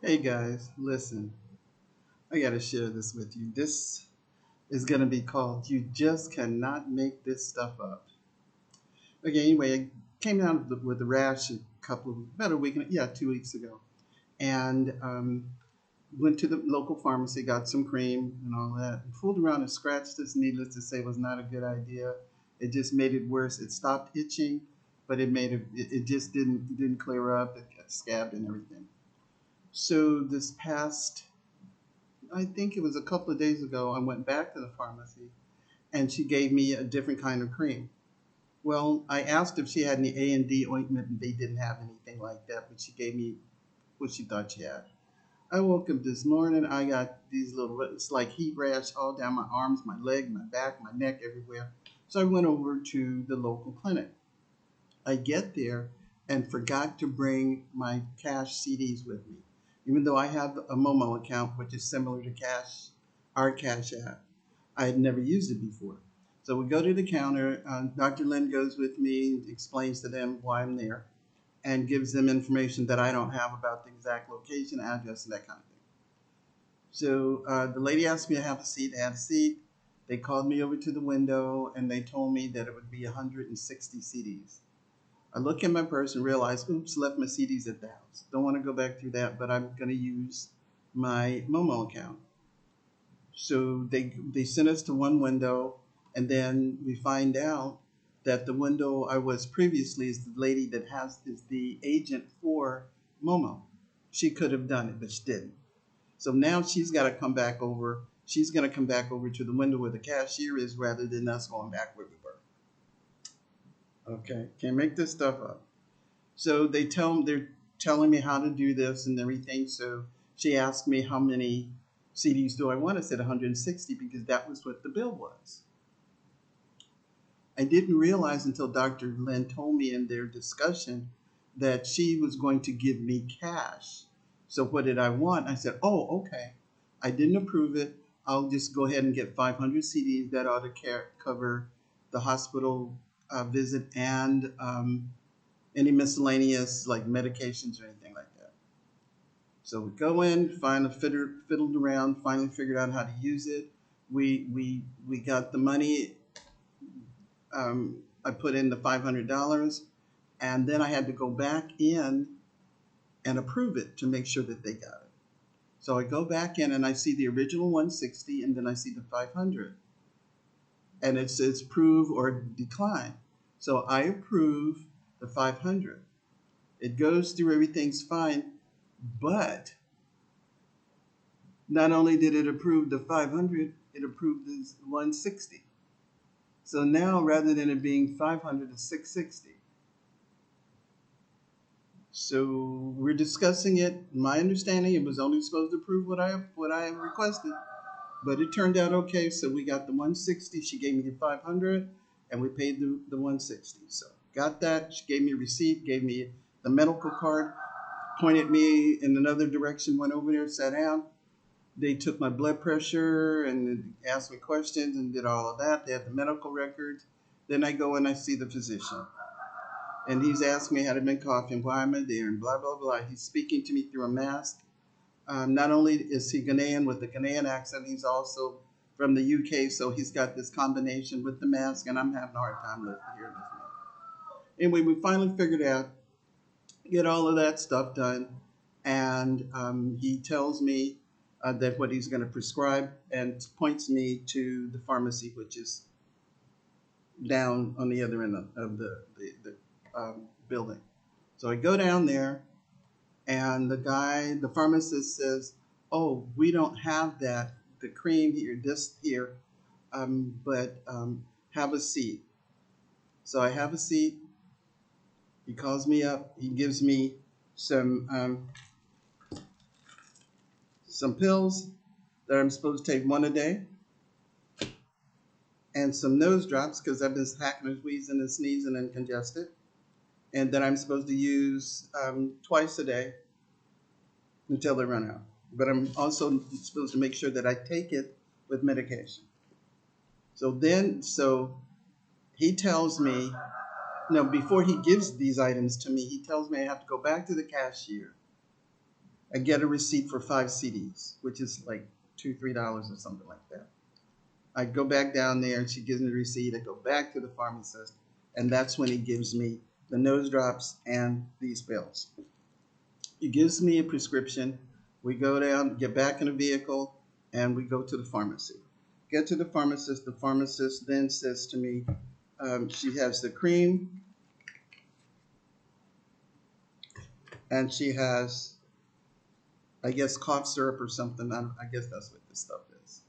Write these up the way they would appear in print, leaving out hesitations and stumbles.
Hey guys, listen, I gotta share this with you. This is gonna be called You Just Cannot Make This Stuff Up. Okay, anyway, I came down with a rash about a week, 2 weeks ago, and went to the local pharmacy, got some cream and all that, and fooled around and scratched this. Needless to say, was not a good idea. It just made it worse. It stopped itching, but it just didn't clear up. It got scabbed and everything. So this past I think it was a couple of days ago, I went back to the pharmacy and she gave me a different kind of cream. Well, I asked if she had any A&D ointment and they didn't have anything like that, but she gave me what she thought she had. I woke up this morning, I got these little, it's like heat rash all down my arms, my leg, my back, my neck, everywhere. So I went over to the local clinic. I get there and forgot to bring my cash CDs with me. Even though I have a Momo account, which is similar to our Cash app, I had never used it before. So we go to the counter. Dr. Lynn goes with me, explains to them why I'm there, and gives them information that I don't have about the exact location, address, and that kind of thing. So the lady asked me to have a seat. I had a seat. They called me over to the window and they told me that it would be 160 CDs. I look in my purse and realize, oops, left my CDs at the house. Don't want to go back through that, but I'm going to use my Momo account. So they sent us to one window, and then we find out that the window I was previously is the lady that is the agent for Momo. She could have done it, but she didn't. So now she's got to come back over. She's going to come back over to the window where the cashier is rather than us going back where we were. Okay, can't make this stuff up. So they're telling me how to do this and everything. So she asked me how many CDs do I want. I said 160 because that was what the bill was. I didn't realize until Dr. Lynn told me in their discussion that she was going to give me cash. So what did I want? I said, oh, okay. I didn't approve it. I'll just go ahead and get 500 CDs. That ought to cover the hospital visit and any miscellaneous like medications or anything like that. So we go in, fiddled around, finally figured out how to use it. We got the money. I put in the $500, and then I had to go back in and approve it to make sure that they got it. So I go back in and I see the original 160, and then I see the 500, and it says approve or decline. So I approve the 500. It goes through, everything's fine, but not only did it approve the 500, it approved the 160. So now rather than it being 500, it's 660. So we're discussing it. My understanding, it was only supposed to approve what I requested, but it turned out okay. So we got the 160. She gave me the 500, and we paid the 160. So got that. She gave me a receipt, gave me the medical card, pointed me in another direction, went over there, sat down. They took my blood pressure and asked me questions and did all of that. They had the medical records. Then I go and I see the physician. And he's asking me, had I been coughing, why am I there, and blah, blah, blah. He's speaking to me through a mask. Not only is he Ghanaian with the Ghanaian accent, he's also from the UK, so he's got this combination with the mask, and I'm having a hard time hearing this man. Anyway, we finally figured out, get all of that stuff done, and he tells me that what he's going to prescribe and points me to the pharmacy, which is down on the other end of the building. So I go down there, and the pharmacist says, "Oh, we don't have that, the cream here, this here, but have a seat." So I have a seat. He calls me up. He gives me some um, some pills that I'm supposed to take one a day, and some nose drops because I've been hacking and wheezing and sneezing and congested, and that I'm supposed to use twice a day until they run out. But I'm also supposed to make sure that I take it with medication. So he tells me, no, before he gives these items to me, he tells me I have to go back to the cashier I get a receipt for 5 CDs, which is like $2, $3 or something like that. I go back down there and she gives me the receipt. I go back to the pharmacist, and that's when he gives me the nose drops and these pills. He gives me a prescription. We go down, get back in the vehicle, and we go to the pharmacy. Get to the pharmacist. The pharmacist then says to me, she has the cream and she has, I guess, cough syrup or something. I guess that's what this stuff is.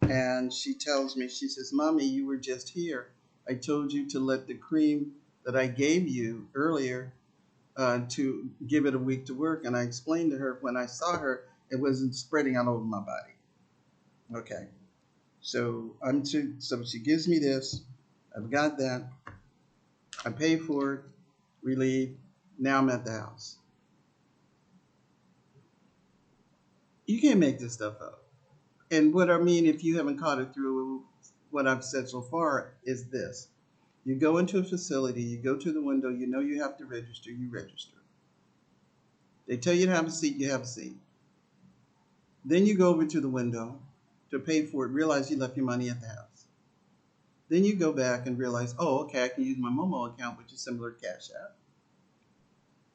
And she tells me, she says, Mommy, you were just here. I told you to let the cream that I gave you earlier to give it a week to work. And I explained to her when I saw her, it wasn't spreading all over my body. Okay. So so she gives me this. I've got that. I pay for it, we leave. Now I'm at the house. You can't make this stuff up. And what I mean, if you haven't caught it through what I've said so far, is this. You go into a facility, you go to the window, you know you have to register, you register. They tell you to have a seat, you have a seat. Then you go over to the window to pay for it, realize you left your money at the house. Then you go back and realize, oh, okay, I can use my Momo account, which is similar to Cash App.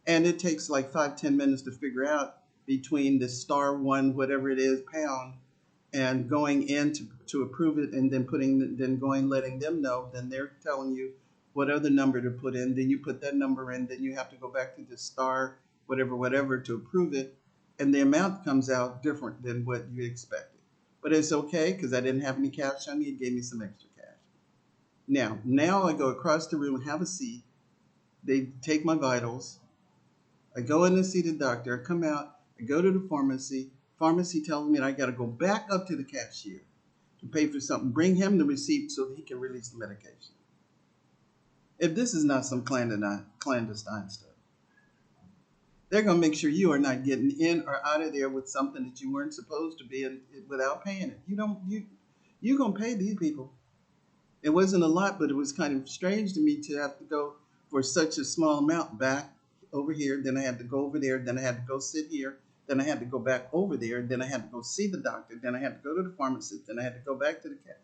And it takes like 5-10 minutes to figure out between the *1, whatever it is, pound, and going in to approve it, and then letting them know. Then they're telling you what other number to put in. Then you put that number in. Then you have to go back to the whatever to approve it, and the amount comes out different than what you expected. But it's okay because I didn't have any cash on me. It gave me some extra cash. Now I go across the room, have a seat. They take my vitals. I go in and see the doctor. I come out. I go to the pharmacy. Pharmacy tells me I got to go back up to the cashier to pay for something. Bring him the receipt so that he can release the medication. If this is not some clandestine stuff, they're going to make sure you are not getting in or out of there with something that you weren't supposed to be in without paying it. You're going to pay these people. It wasn't a lot, but it was kind of strange to me to have to go for such a small amount back over here. Then I had to go over there. Then I had to go sit here. Then I had to go back over there. Then I had to go see the doctor. Then I had to go to the pharmacist. Then I had to go back to the cat.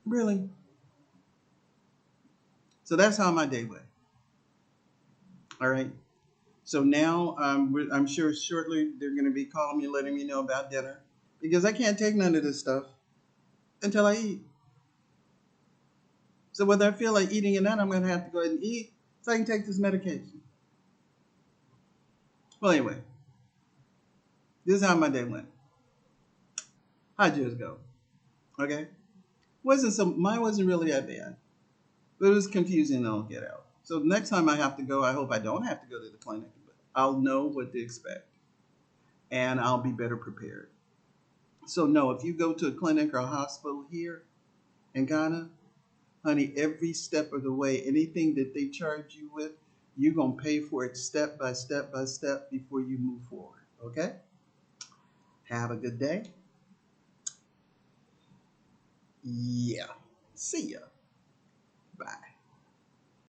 Really? So that's how my day went. All right. So now I'm sure shortly they're going to be calling me, letting me know about dinner, because I can't take none of this stuff until I eat. So whether I feel like eating or not, I'm going to have to go ahead and eat so I can take this medication. Well, anyway, this is how my day went. How'd yours go? Okay. Mine wasn't really that bad, but it was confusing. I'll get out. So next time I have to go, I hope I don't have to go to the clinic, but I'll know what to expect and I'll be better prepared. So no, if you go to a clinic or a hospital here in Ghana, honey, every step of the way, anything that they charge you with, you're going to pay for it step by step by step before you move forward. Okay? Have a good day. Yeah. See ya. Bye.